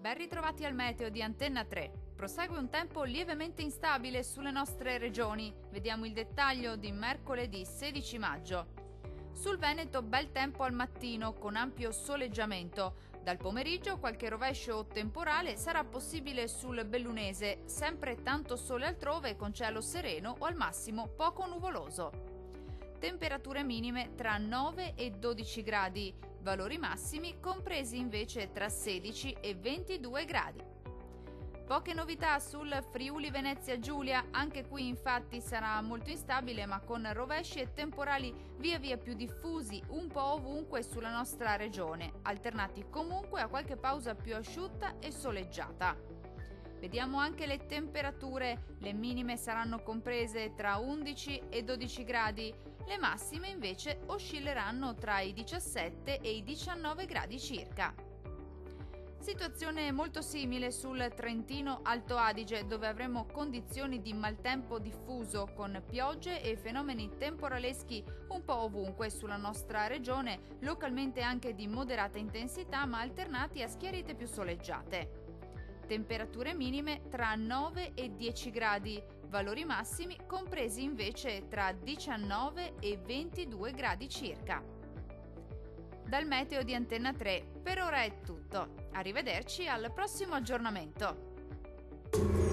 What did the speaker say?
Ben ritrovati al meteo di Antenna 3. Prosegue un tempo lievemente instabile sulle nostre regioni. Vediamo il dettaglio di mercoledì 16 maggio. Sul Veneto bel tempo al mattino con ampio soleggiamento. Dal pomeriggio qualche rovescio o temporale sarà possibile sul Bellunese, sempre tanto sole altrove con cielo sereno o al massimo poco nuvoloso. Temperature minime tra 9 e 12 gradi, valori massimi compresi invece tra 16 e 22 gradi. Poche novità sul Friuli Venezia Giulia, anche qui infatti sarà molto instabile ma con rovesci e temporali via via più diffusi un po' ovunque sulla nostra regione, alternati comunque a qualche pausa più asciutta e soleggiata. Vediamo anche le temperature, le minime saranno comprese tra 11 e 12 gradi, le massime invece oscilleranno tra i 17 e i 19 gradi circa. Situazione molto simile sul Trentino Alto Adige, dove avremo condizioni di maltempo diffuso con piogge e fenomeni temporaleschi un po' ovunque sulla nostra regione, localmente anche di moderata intensità ma alternati a schiarite più soleggiate. Temperature minime tra 9 e 10 gradi, valori massimi compresi invece tra 19 e 22 gradi circa. Dal meteo di Antenna 3 per ora è tutto. Arrivederci al prossimo aggiornamento.